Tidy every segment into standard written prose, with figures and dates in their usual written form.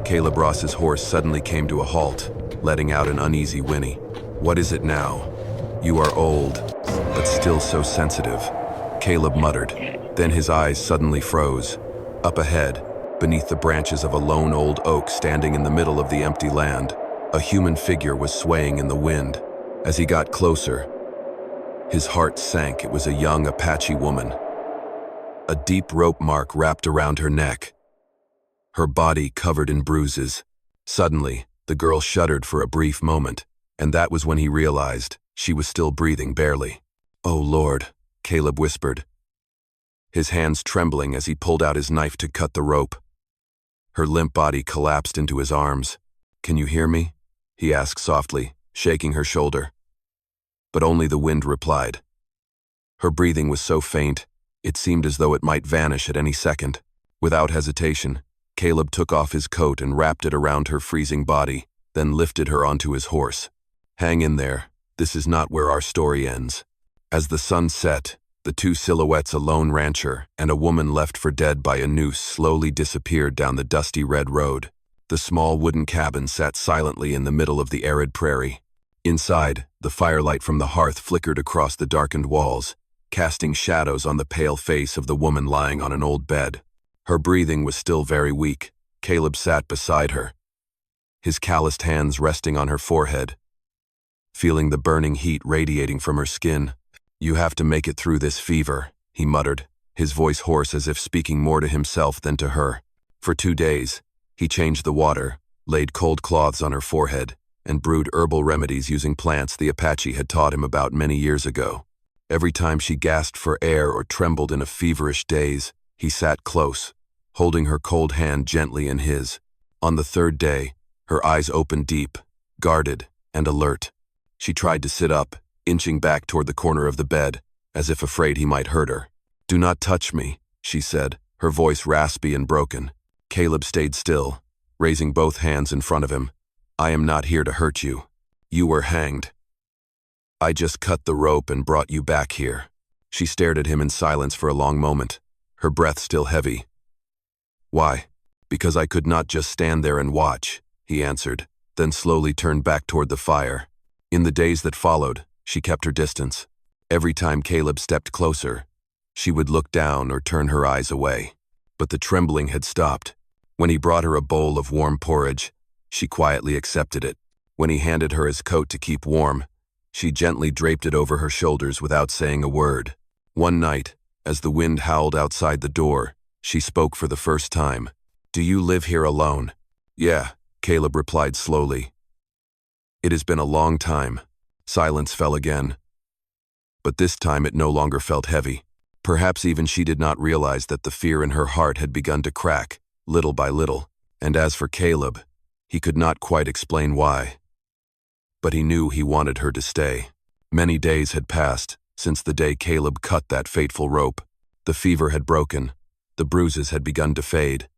Caleb Ross's horse suddenly came to a halt, letting out an uneasy whinny. "What is it now?" "You are old, but still so sensitive," Caleb muttered. Then his eyes suddenly froze. Up ahead, beneath the branches of a lone old oak standing in the middle of the empty land, a human figure was swaying in the wind. As he got closer, his heart sank. It was a young Apache woman. A deep rope mark wrapped around her neck, her body covered in bruises. Suddenly, the girl shuddered for a brief moment, and that was when he realized she was still breathing barely. "Oh Lord," Caleb whispered, his hands trembling as he pulled out his knife to cut the rope. Her limp body collapsed into his arms. "Can you hear me?" he asked softly, shaking her shoulder. But only the wind replied. Her breathing was so faint, it seemed as though it might vanish at any second. Without hesitation, Caleb took off his coat and wrapped it around her freezing body, then lifted her onto his horse. "Hang in there. This is not where our story ends." As the sun set, the two silhouettes, a lone rancher and a woman left for dead by a noose, slowly disappeared down the dusty red road. The small wooden cabin sat silently in the middle of the arid prairie. Inside, the firelight from the hearth flickered across the darkened walls, casting shadows on the pale face of the woman lying on an old bed. Her breathing was still very weak. Caleb sat beside her, his calloused hands resting on her forehead, feeling the burning heat radiating from her skin. "You have to make it through this fever," he muttered, his voice hoarse as if speaking more to himself than to her. For 2 days, he changed the water, laid cold cloths on her forehead, and brewed herbal remedies using plants the Apache had taught him about many years ago. Every time she gasped for air or trembled in a feverish daze, he sat close, holding her cold hand gently in his. On the 3rd day, her eyes opened deep, guarded, and alert. She tried to sit up, inching back toward the corner of the bed, as if afraid he might hurt her. "Do not touch me," she said, her voice raspy and broken. Caleb stayed still, raising both hands in front of him. "I am not here to hurt you. You were hanged. I just cut the rope and brought you back here." She stared at him in silence for a long moment, her breath still heavy. "Why?" "Because I could not just stand there and watch," he answered, then slowly turned back toward the fire. In the days that followed, she kept her distance. Every time Caleb stepped closer, she would look down or turn her eyes away. But the trembling had stopped. When he brought her a bowl of warm porridge, she quietly accepted it. When he handed her his coat to keep warm, she gently draped it over her shoulders without saying a word. One night, as the wind howled outside the door, she spoke for the first time. "Do you live here alone?" "Yeah," Caleb replied slowly. "It has been a long time." Silence fell again. But this time it no longer felt heavy. Perhaps even she did not realize that the fear in her heart had begun to crack, little by little. And as for Caleb, he could not quite explain why. But he knew he wanted her to stay. Many days had passed since the day Caleb cut that fateful rope. The fever had broken. The bruises had begun to fade.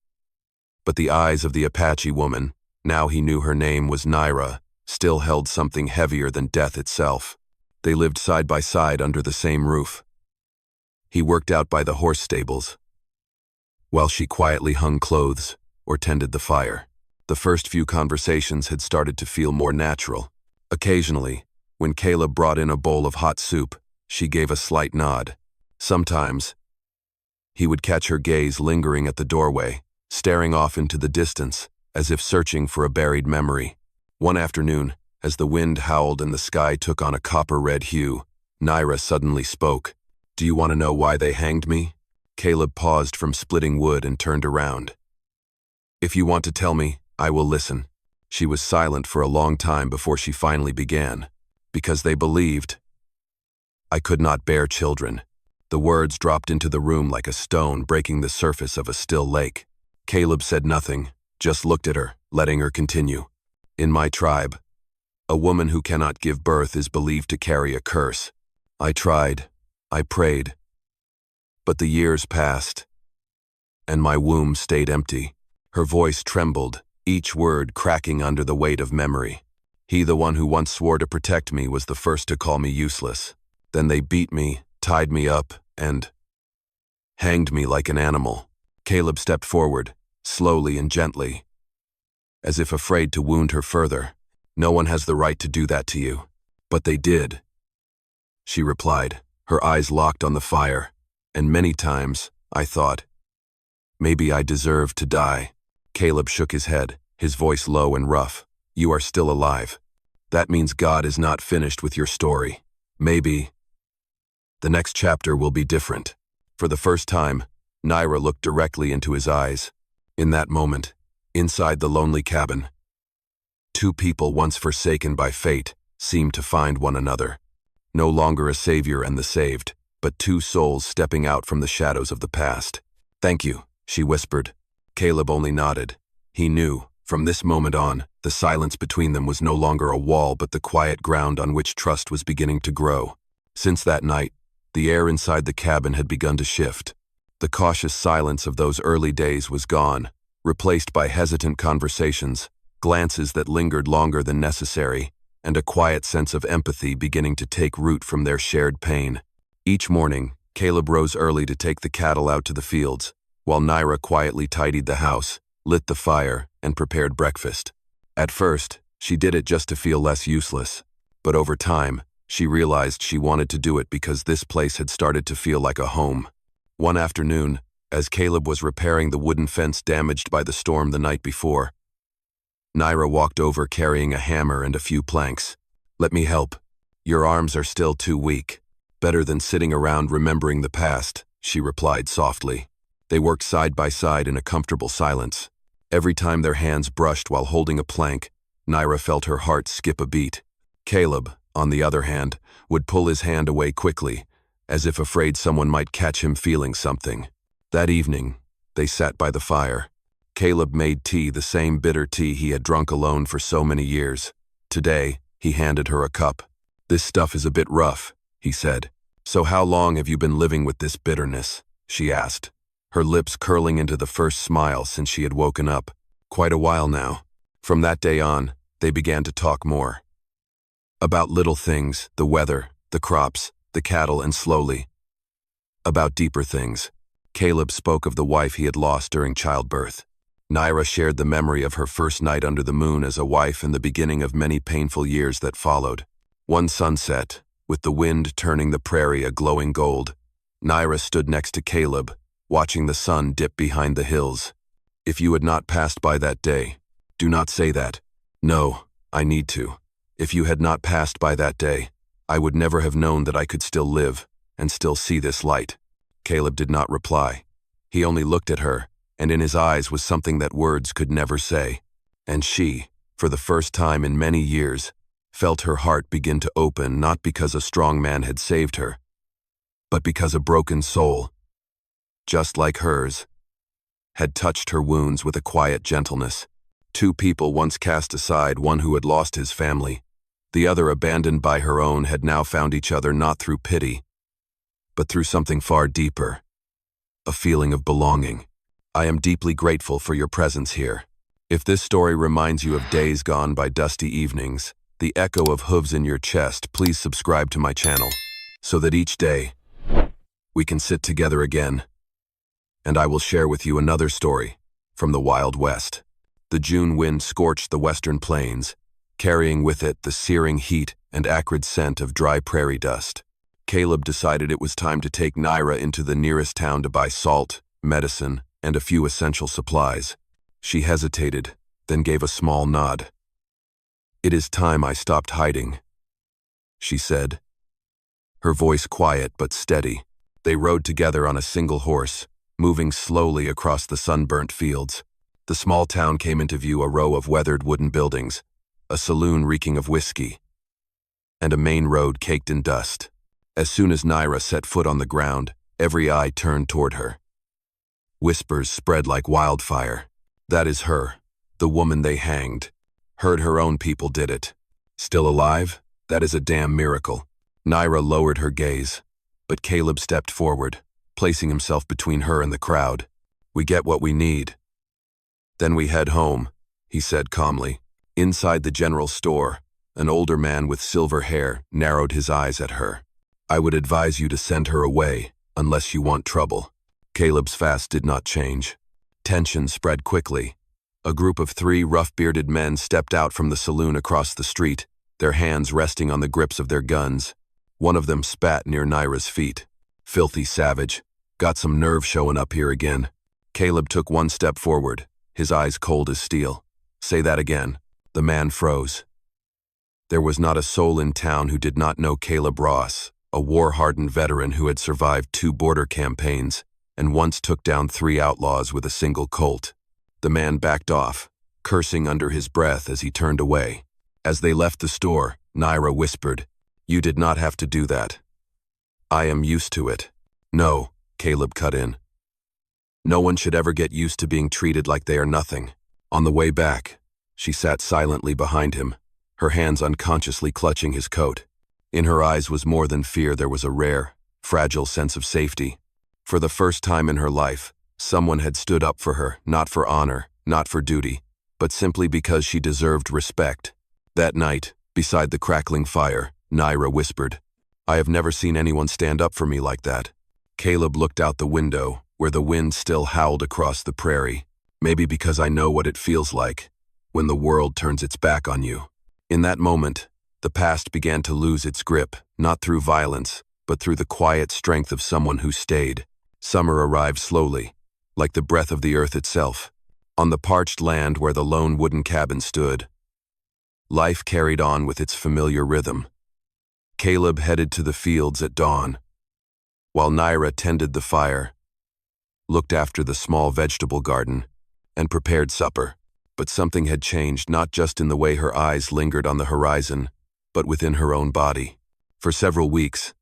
But the eyes of the Apache woman, now he knew her name was Naira, still held something heavier than death itself. They lived side by side under the same roof. He worked out by the horse stables, while she quietly hung clothes or tended the fire. The first few conversations had started to feel more natural. Occasionally, when Caleb brought in a bowl of hot soup, she gave a slight nod. Sometimes, he would catch her gaze lingering at the doorway, staring off into the distance, as if searching for a buried memory. One afternoon, as the wind howled and the sky took on a copper-red hue, Naira suddenly spoke. "Do you want to know why they hanged me?" Caleb paused from splitting wood and turned around. "If you want to tell me, I will listen." She was silent for a long time before she finally began. "Because they believed I could not bear children." The words dropped into the room like a stone breaking the surface of a still lake. Caleb said nothing, just looked at her, letting her continue. "In my tribe, a woman who cannot give birth is believed to carry a curse. I tried, I prayed, but the years passed, and my womb stayed empty." Her voice trembled, each word cracking under the weight of memory. "He, the one who once swore to protect me, was the first to call me useless. Then they beat me, tied me up, and hanged me like an animal." Caleb stepped forward, slowly and gently. as if afraid to wound her further. "No one has the right to do that to you." "But they did," she replied, her eyes locked on the fire. "And many times, I thought, maybe I deserved to die." Caleb shook his head, his voice low and rough. "You are still alive. That means God is not finished with your story. Maybe the next chapter will be different." For the first time, Naira looked directly into his eyes. In that moment, inside the lonely cabin, two people once forsaken by fate seemed to find one another. No longer a savior and the saved, but two souls stepping out from the shadows of the past. "Thank you," she whispered. Caleb only nodded. He knew, from this moment on, the silence between them was no longer a wall but the quiet ground on which trust was beginning to grow. Since that night, the air inside the cabin had begun to shift. The cautious silence of those early days was gone, replaced by hesitant conversations, glances that lingered longer than necessary, and a quiet sense of empathy beginning to take root from their shared pain. Each morning, Caleb rose early to take the cattle out to the fields, while Naira quietly tidied the house, lit the fire, and prepared breakfast. At first, she did it just to feel less useless, but over time, she realized she wanted to do it because this place had started to feel like a home. One afternoon, as Caleb was repairing the wooden fence damaged by the storm the night before, Naira walked over carrying a hammer and a few planks. "Let me help. Your arms are still too weak." "Better than sitting around remembering the past," she replied softly. They worked side by side in a comfortable silence. Every time their hands brushed while holding a plank, Naira felt her heart skip a beat. Caleb, on the other hand, would pull his hand away quickly, as if afraid someone might catch him feeling something. That evening, they sat by the fire. Caleb made tea, the same bitter tea he had drunk alone for so many years. Today, he handed her a cup. "This stuff is a bit rough," he said. "So how long have you been living with this bitterness?" she asked, her lips curling into the first smile since she had woken up. "Quite a while now." From that day on, they began to talk more. About little things, the weather, the crops, the cattle, and slowly, about deeper things. Caleb spoke of the wife he had lost during childbirth. Naira shared the memory of her first night under the moon as a wife and the beginning of many painful years that followed. One sunset, with the wind turning the prairie a glowing gold, Naira stood next to Caleb, watching the sun dip behind the hills. "If you had not passed by that day, do not say that. No, I need to. If you had not passed by that day, I would never have known that I could still live and still see this light." Caleb did not reply. He only looked at her, and in his eyes was something that words could never say. And she, for the first time in many years, felt her heart begin to open, not because a strong man had saved her, but because a broken soul, just like hers, had touched her wounds with a quiet gentleness. Two people once cast aside, one who had lost his family, the other abandoned by her own, had now found each other not through pity, but through something far deeper, a feeling of belonging. I am deeply grateful for your presence here. If this story reminds you of days gone by dusty evenings, the echo of hooves in your chest, please subscribe to my channel, so that each day we can sit together again, and I will share with you another story from the Wild West. The June wind scorched the western plains, carrying with it the searing heat and acrid scent of dry prairie dust. Caleb decided it was time to take Naira into the nearest town to buy salt, medicine, and a few essential supplies. She hesitated, then gave a small nod. "It is time I stopped hiding," she said, her voice quiet but steady. They rode together on a single horse, moving slowly across the sunburnt fields. The small town came into view, a row of weathered wooden buildings, a saloon reeking of whiskey, and a main road caked in dust. As soon as Naira set foot on the ground, every eye turned toward her. Whispers spread like wildfire. "That is her, the woman they hanged. Heard her own people did it. Still alive? That is a damn miracle." Naira lowered her gaze, but Caleb stepped forward, placing himself between her and the crowd. "We get what we need. Then we head home," he said calmly. Inside the general store, an older man with silver hair narrowed his eyes at her. "I would advise you to send her away, unless you want trouble." Caleb's face did not change. Tension spread quickly. A group of 3 rough-bearded men stepped out from the saloon across the street, their hands resting on the grips of their guns. One of them spat near Naira's feet. "Filthy savage. Got some nerve showing up here again." Caleb took 1 step forward, his eyes cold as steel. "Say that again." The man froze. There was not a soul in town who did not know Caleb Ross, a war-hardened veteran who had survived 2 border campaigns and once took down 3 outlaws with a single Colt. The man backed off, cursing under his breath as he turned away. As they left the store, Naira whispered, "You did not have to do that." "I am used to it." "No," Caleb cut in. "No one should ever get used to being treated like they are nothing." On the way back, she sat silently behind him, her hands unconsciously clutching his coat. In her eyes was more than fear, there was a rare, fragile sense of safety. For the first time in her life, someone had stood up for her, not for honor, not for duty, but simply because she deserved respect. That night, beside the crackling fire, Naira whispered, "I have never seen anyone stand up for me like that." Caleb looked out the window, where the wind still howled across the prairie. "Maybe because I know what it feels like, when the world turns its back on you." In that moment, the past began to lose its grip, not through violence, but through the quiet strength of someone who stayed. Summer arrived slowly, like the breath of the earth itself. On the parched land where the lone wooden cabin stood, life carried on with its familiar rhythm. Caleb headed to the fields at dawn, while Naira tended the fire, looked after the small vegetable garden, and prepared supper. But something had changed, not just in the way her eyes lingered on the horizon, but within her own body. For several weeks,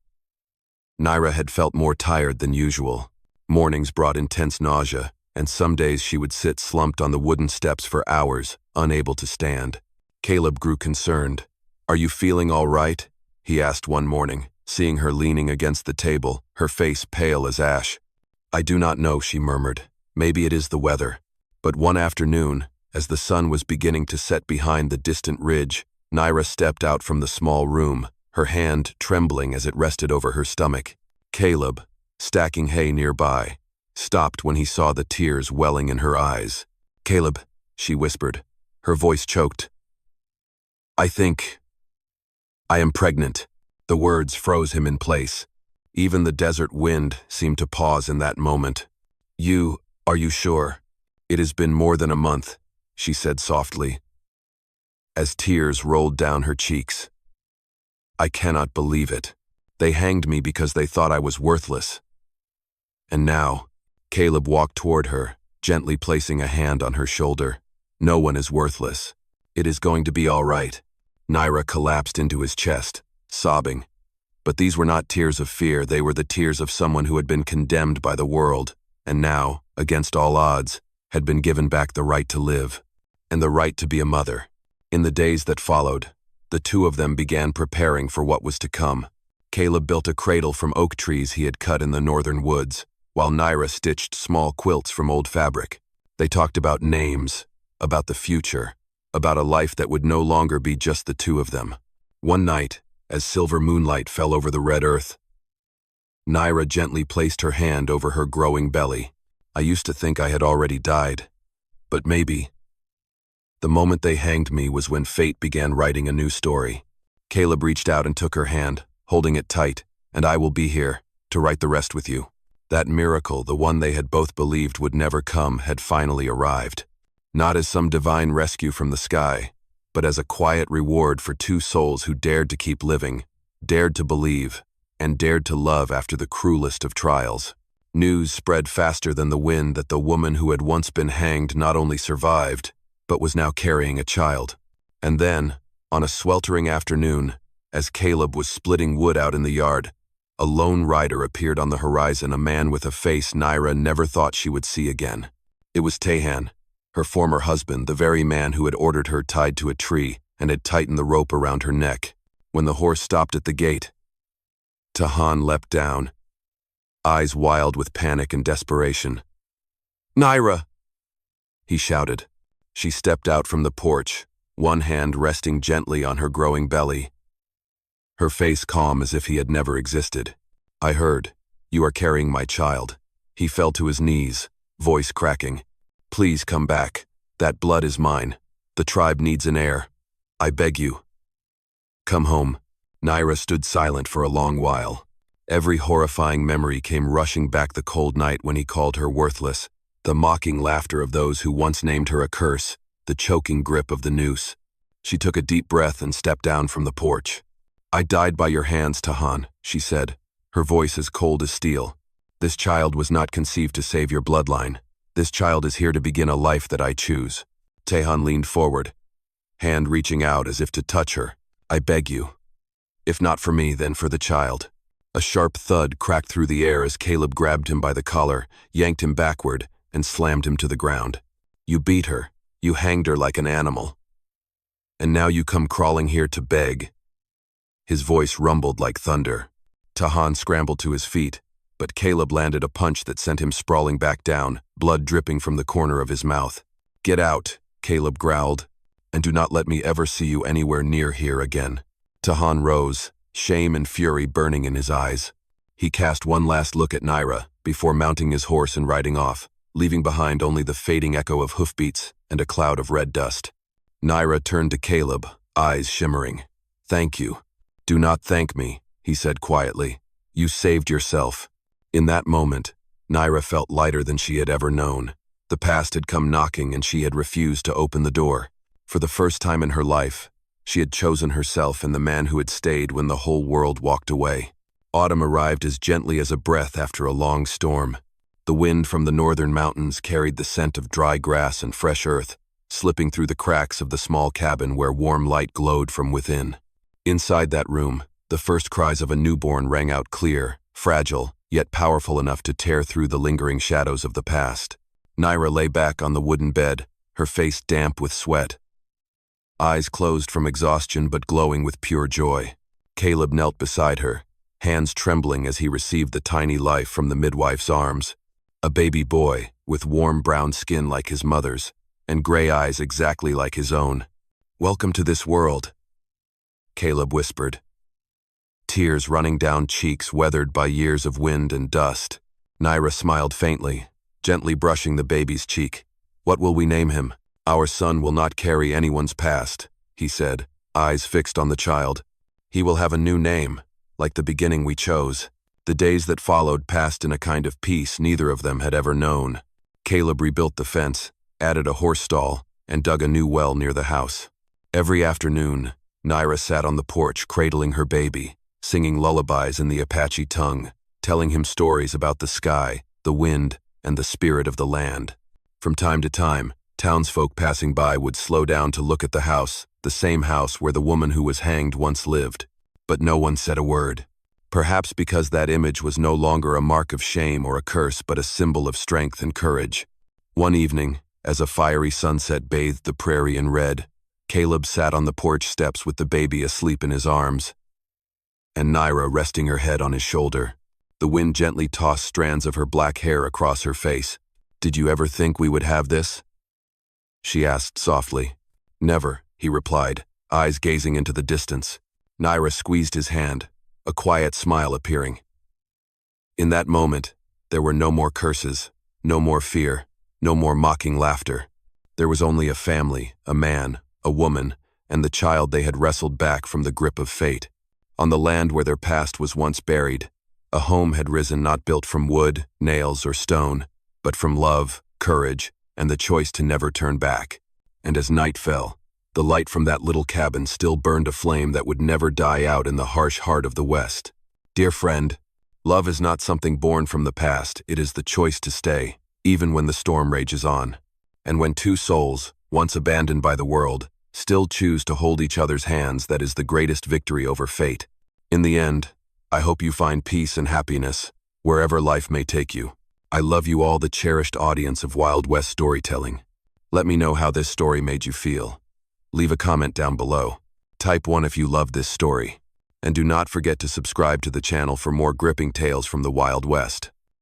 Naira had felt more tired than usual. Mornings brought intense nausea, and some days she would sit slumped on the wooden steps for hours, unable to stand. Caleb grew concerned. "Are you feeling all right?" he asked one morning, seeing her leaning against the table, her face pale as ash. "I do not know," she murmured. "Maybe it is the weather." But one afternoon, as the sun was beginning to set behind the distant ridge, Naira stepped out from the small room, her hand trembling as it rested over her stomach. Caleb, stacking hay nearby, stopped when he saw the tears welling in her eyes. "Caleb," she whispered, her voice choked. I am pregnant." The words froze him in place. Even the desert wind seemed to pause in that moment. Are you sure?" "It has been more than a month," she said softly, as tears rolled down her cheeks. "I cannot believe it. They hanged me because they thought I was worthless. And now," Caleb walked toward her, gently placing a hand on her shoulder. "No one is worthless. It is going to be all right." Naira collapsed into his chest, sobbing. But these were not tears of fear, they were the tears of someone who had been condemned by the world, and now, against all odds, had been given back the right to live, and the right to be a mother. In the days that followed, the two of them began preparing for what was to come. Caleb built a cradle from oak trees he had cut in the northern woods, while Naira stitched small quilts from old fabric. They talked about names, about the future, about a life that would no longer be just the two of them. One night, as silver moonlight fell over the red earth, Naira gently placed her hand over her growing belly. "I used to think I had already died, but maybe." The moment they hanged me was when fate began writing a new story. Caleb reached out and took her hand, holding it tight, "And I will be here, to write the rest with you." That miracle, the one they had both believed would never come, had finally arrived. Not as some divine rescue from the sky, but as a quiet reward for two souls who dared to keep living, dared to believe, and dared to love after the cruelest of trials. News spread faster than the wind that the woman who had once been hanged not only survived, but was now carrying a child. And then, on a sweltering afternoon, as Caleb was splitting wood out in the yard, a lone rider appeared on the horizon, a man with a face Naira never thought she would see again. It was Tehan, her former husband, the very man who had ordered her tied to a tree and had tightened the rope around her neck. When the horse stopped at the gate, Tehan leapt down, eyes wild with panic and desperation. "Naira!" he shouted. She stepped out from the porch, one hand resting gently on her growing belly, her face calm as if he had never existed. "I heard. You are carrying my child." He fell to his knees, voice cracking. "Please come back. That blood is mine. The tribe needs an heir. I beg you. Come home. Naira stood silent for a long while. Every horrifying memory came rushing back: the cold night when he called her worthless, the mocking laughter of those who once named her a curse, the choking grip of the noose. She took a deep breath and stepped down from the porch. I died by your hands, Tahan, she said, her voice as cold as steel. This child was not conceived to save your bloodline. This child is here to begin a life that I choose. Tahan leaned forward, hand reaching out as if to touch her. I beg you. If not for me, then for the child. A sharp thud cracked through the air as Caleb grabbed him by the collar, yanked him backward, and slammed him to the ground. You beat her. You hanged her like an animal. And now you come crawling here to beg. His voice rumbled like thunder. Tahan scrambled to his feet, but Caleb landed a punch that sent him sprawling back down, blood dripping from the corner of his mouth. Get out, Caleb growled, and do not let me ever see you anywhere near here again. Tahan rose, shame and fury burning in his eyes. He cast one last look at Naira before mounting his horse and riding off, leaving behind only the fading echo of hoofbeats and a cloud of red dust. Naira turned to Caleb, eyes shimmering. Thank you. Do not thank me, he said quietly. You saved yourself. In that moment, Naira felt lighter than she had ever known. The past had come knocking and she had refused to open the door. For the first time in her life, she had chosen herself and the man who had stayed when the whole world walked away. Autumn arrived as gently as a breath after a long storm. The wind from the northern mountains carried the scent of dry grass and fresh earth, slipping through the cracks of the small cabin where warm light glowed from within. Inside that room, the first cries of a newborn rang out clear, fragile, yet powerful enough to tear through the lingering shadows of the past. Naira lay back on the wooden bed, her face damp with sweat, eyes closed from exhaustion but glowing with pure joy. Caleb knelt beside her, hands trembling as he received the tiny life from the midwife's arms. A baby boy, with warm brown skin like his mother's, and gray eyes exactly like his own. Welcome to this world, Caleb whispered, tears running down cheeks weathered by years of wind and dust. Naira smiled faintly, gently brushing the baby's cheek. What will we name him? Our son will not carry anyone's past, he said, eyes fixed on the child. He will have a new name, like the beginning we chose. The days that followed passed in a kind of peace neither of them had ever known. Caleb rebuilt the fence, added a horse stall, and dug a new well near the house. Every afternoon, Naira sat on the porch cradling her baby, singing lullabies in the Apache tongue, telling him stories about the sky, the wind, and the spirit of the land. From time to time, townsfolk passing by would slow down to look at the house, the same house where the woman who was hanged once lived. But no one said a word. Perhaps because that image was no longer a mark of shame or a curse but a symbol of strength and courage. One evening, as a fiery sunset bathed the prairie in red, Caleb sat on the porch steps with the baby asleep in his arms, and Naira resting her head on his shoulder. The wind gently tossed strands of her black hair across her face. Did you ever think we would have this? She asked softly. Never, he replied, eyes gazing into the distance. Naira squeezed his hand, a quiet smile appearing. In that moment, there were no more curses, no more fear, no more mocking laughter. There was only a family, a man, a woman, and the child they had wrestled back from the grip of fate. On the land where their past was once buried, a home had risen not built from wood, nails, or stone, but from love, courage, and the choice to never turn back. And as night fell, the light from that little cabin still burned a flame that would never die out in the harsh heart of the West. Dear friend, love is not something born from the past, it is the choice to stay, even when the storm rages on. And when two souls, once abandoned by the world, still choose to hold each other's hands, that is the greatest victory over fate. In the end, I hope you find peace and happiness, wherever life may take you. I love you all, the cherished audience of Wild West storytelling. Let me know how this story made you feel. Leave a comment down below. Type 1 if you loved this story. And do not forget to subscribe to the channel for more gripping tales from the Wild West.